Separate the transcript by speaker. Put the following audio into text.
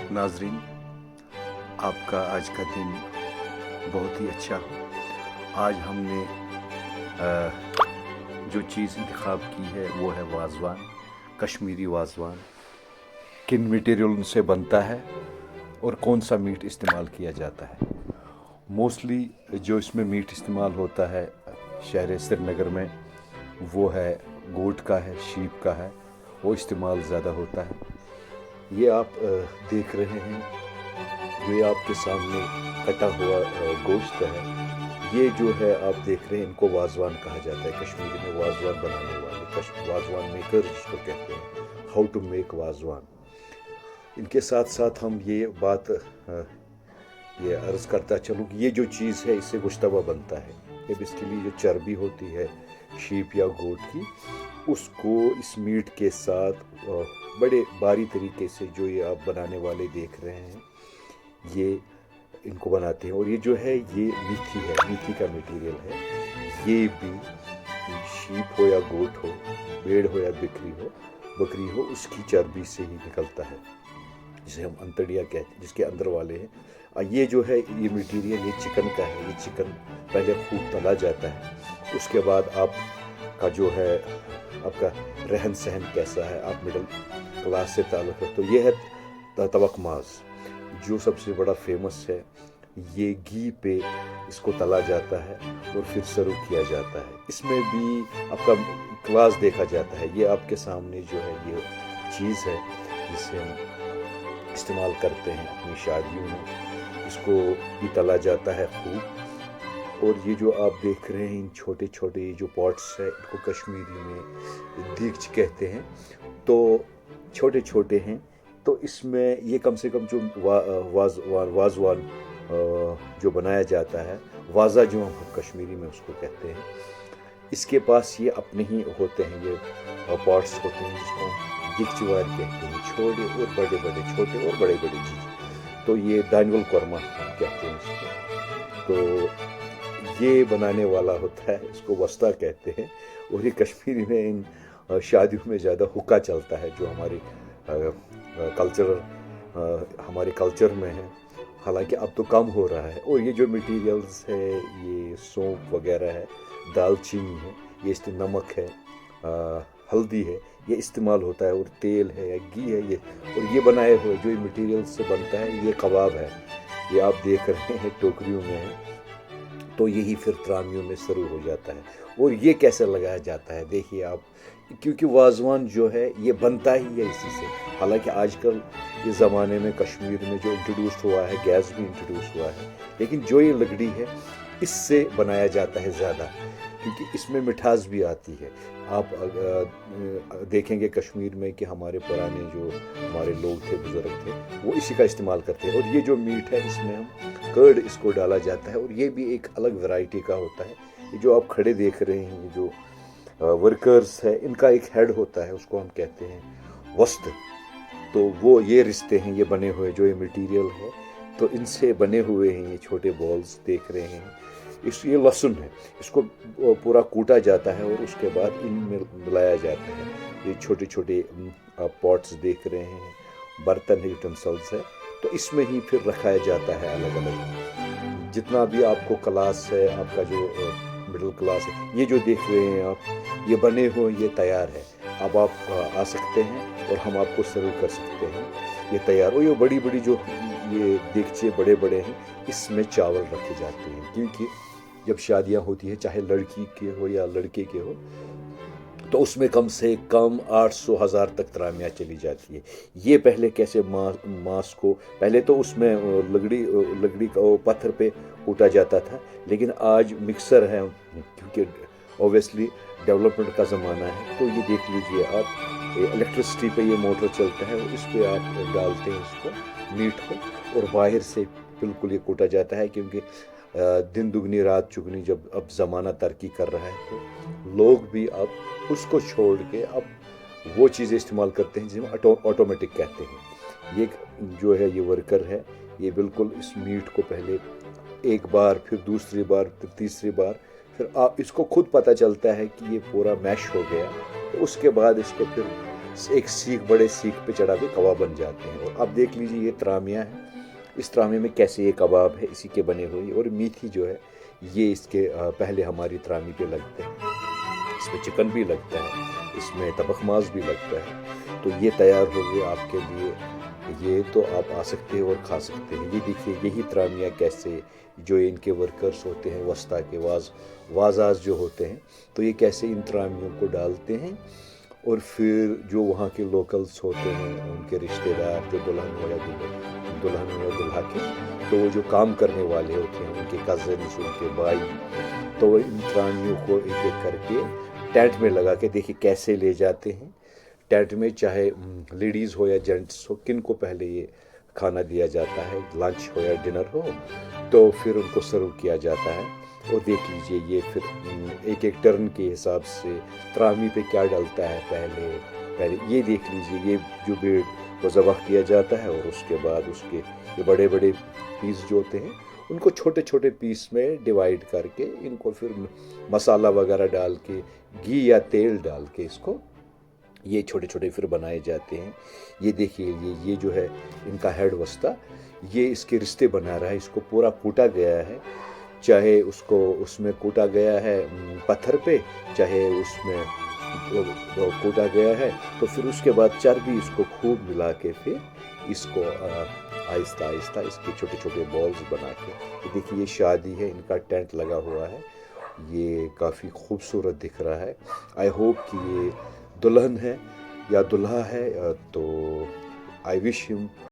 Speaker 1: नाजरीन, आपका आज का दिन बहुत ही अच्छा हो। आज हमने जो चीज़ इंतखाब की है वो है वाज़वान, कश्मीरी वाज़वान। किन मटेरियल से बनता है और कौन सा मीट इस्तेमाल किया जाता है। मोस्टली जो इसमें मीट इस्तेमाल होता है शहर श्रीनगर में वो है गोट का है, शीप का है, वो इस्तेमाल ज़्यादा होता है। ये आप देख रहे हैं, ये आपके सामने कटा हुआ गोश्त है। ये जो है आप देख रहे हैं, इनको वाज़वान कहा जाता है। कश्मीरी में वाज़वान बनाने वाले, वाज़वान मेकर जिसको कहते हैं, हाउ टू मेक वाज़वान। इनके साथ साथ हम ये बात ये अर्ज़ करता चलूँ कि ये जो चीज़ है इससे गोश्तबा बनता है। ये बेसिकली जो चर्बी होती है शीप या गोट की, उसको इस मीट के साथ बड़े बारी तरीके से जो ये आप बनाने वाले देख रहे हैं ये इनको बनाते हैं। और ये जो है ये मीठी है, मीठी का मटेरियल है। ये भी शीप हो या गोट हो, भेड़ हो या बकरी हो, उसकी चर्बी से ही निकलता है, जिसे हम अंतड़िया कहते हैं, जिसके अंदर वाले हैं। ये जो है ये मटेरियल ये चिकन का है। ये चिकन पहले खूब तला जाता है, उसके बाद आपका जो है आपका रहन सहन कैसा है, आप मिडिल क्लास से ताल्लुक़ है। तो ये है तवक माज़, जो सबसे बड़ा फेमस है। ये घी पे इसको तला जाता है और फिर सर्व किया जाता है। इसमें भी आपका क्लास देखा जाता है। ये आपके सामने जो है ये चीज़ है जिसे हम इस्तेमाल करते हैं अपनी शादियों में। इसको भी तला जाता है खूब। और ये जो आप देख रहे हैं इन छोटे छोटे जो पॉट्स है, इनको कश्मीरी में दीगच कहते हैं। तो छोटे छोटे हैं, तो इसमें ये कम से कम जो वाज़वान जो बनाया जाता है, वाज़ा जो हम कश्मीरी में उसको कहते हैं, इसके पास ये अपने ही होते हैं। ये पॉट्स होते हैं जिसको दिगचवार कहते हैं, छोटे और बड़े बड़े, छोटे और बड़े बड़े चीज़। तो ये दानिवल कोरमा कहते हैं इसको। तो ये बनाने वाला होता है, इसको वस्ता कहते हैं। और ये कश्मीरी में इन शादियों में ज़्यादा हुक्का चलता है, जो हमारे हमारे कल्चर में है। हालांकि अब तो कम हो रहा है। और ये जो मटेरियल्स है, ये सौंफ वगैरह है, दालचीनी है, ये नमक है, हल्दी है, ये इस्तेमाल होता है। और तेल है या घी है ये। और ये बनाए हुए जो मटेरियल से बनता है ये कबाब है। ये आप देख रहे हैं टोकरियों में है, तो यही फिर त्रामियों में सर्व हो जाता है। और ये कैसे लगाया जाता है देखिए आप, क्योंकि वाज़वान जो है ये बनता ही है इसी से। हालांकि आजकल इस ज़माने में कश्मीर में जो इंट्रोड्यूस हुआ है, गैस भी इंट्रोड्यूस हुआ है, लेकिन जो ये लकड़ी है इससे बनाया जाता है ज़्यादा, क्योंकि इसमें मिठास भी आती है। आप देखेंगे कश्मीर में कि हमारे पुराने जो हमारे लोग थे, बुज़ुर्ग थे, वो इसी का इस्तेमाल करते हैं। और ये जो मीट है इसमें हम कर्ड इसको डाला जाता है, और ये भी एक अलग वैरायटी का होता है। ये जो आप खड़े देख रहे हैं, ये जो वर्कर्स है, इनका एक हेड होता है, उसको हम कहते हैं वस्त। तो वो ये रिश्ते हैं, ये बने हुए जो ये मटेरियल है, तो इनसे बने हुए हैं ये छोटे बॉल्स देख रहे हैं। ये लहसुन है, इसको पूरा कूटा जाता है और उसके बाद इनमें मिलाया जाता है। ये छोटे छोटे आप पॉट्स देख रहे हैं, बर्तन है, यूटेंसिल्स है, तो इसमें ही फिर रखाया जाता है अलग अलग। जितना भी आपको क्लास है, आपका जो मिडिल क्लास है, ये जो देख रहे हैं आप, ये बने हुए, ये तैयार है। अब आप आ सकते हैं और हम आपको सर्व कर सकते हैं, ये तैयार। और ये बड़ी बड़ी जो ये देगचे बड़े बड़े हैं, इसमें चावल रखे जाते हैं, क्योंकि जब शादियां होती हैं, चाहे लड़की के हो या लड़के के हो, तो उसमें कम से कम 800,000 तक त्रामियाँ चली जाती है। ये पहले कैसे मांस को पहले तो उसमें लकड़ी का पत्थर पे कूटा जाता था, लेकिन आज मिक्सर है, क्योंकि ऑब्वियसली डेवलपमेंट का ज़माना है। तो ये देख लीजिए आप, इलेक्ट्रिसिटी पे ये मोटर चलता है, और इस पर आप डालते हैं इसको मीट को, और बाहर से बिल्कुल ये कूटा जाता है। क्योंकि दिन दुगनी रात चुगनी, जब अब ज़माना तरक्की कर रहा है, तो लोग भी अब उसको छोड़ के अब वो चीज़ें इस्तेमाल करते हैं जिसे ऑटोमेटिक कहते हैं। ये जो है ये वर्कर है, ये बिल्कुल इस मीट को पहले एक बार, फिर दूसरी बार, फिर तीसरी बार, फिर आप इसको खुद पता चलता है कि ये पूरा मैश हो गया। तो उसके बाद इसको फिर एक सीख बड़े सीख पे चढ़ा के कबाब बन जाते हैं। और अब देख लीजिए ये त्रामियाँ हैं, इस त्रामे में कैसे ये कबाब है इसी के बने हुए। और मीठी जो है ये इसके पहले हमारी त्रामी पे लगते हैं, इसमें चिकन भी लगता है, इसमें तबख माज भी लगता है। तो ये तैयार हो गया आपके लिए, ये तो आप आ सकते हैं और खा सकते हैं। ये देखिए यही त्रामियाँ कैसे, जो इनके वर्कर्स होते हैं वस्ता के वाजाज जो होते हैं, तो ये कैसे इन त्रामियों को डालते हैं। और फिर जो वहाँ के लोकल्स होते हैं, उनके रिश्तेदार जो दुल्हन हो या दुल्हा के, तो वो जो काम करने वाले होते हैं, उनके कज़न्स, उनके भाई, तो वो इन त्रामियों को एक एक करके टेंट में लगा के देखिए कैसे ले जाते हैं। टेंट में चाहे लेडीज़ हो या जेंट्स हो, किन को पहले ये खाना दिया जाता है, लंच हो या डिनर हो, तो फिर उनको सर्व किया जाता है। और देख लीजिए ये फिर एक एक टर्न के हिसाब से त्रामी पे क्या डलता है पहले ये देख लीजिए। ये जो भेड़ को ज़बह किया जाता है और उसके बाद उसके ये बड़े बड़े पीस जो होते हैं, उनको छोटे छोटे पीस में डिवाइड करके इनको फिर मसाला वगैरह डाल के, घी या तेल डाल के इसको ये छोटे छोटे फिर बनाए जाते हैं। ये देखिए ये जो है इनका हेड वस्ता, ये इसके रिश्ते बना रहा है। इसको पूरा कूटा गया है, चाहे उसको उसमें कूटा गया है पत्थर पे, चाहे उसमें कूटा गया है, तो फिर उसके बाद चर्बी इसको खूब मिला के फिर इसको आहिस्ता आहिस्ता इसके छोटे छोटे बॉल्स बना के। ये देखिए ये शादी है, इनका टेंट लगा हुआ है, ये काफ़ी खूबसूरत दिख रहा है। आई होप कि ये दुल्हन है या दुल्हा है, तो आई विश हिम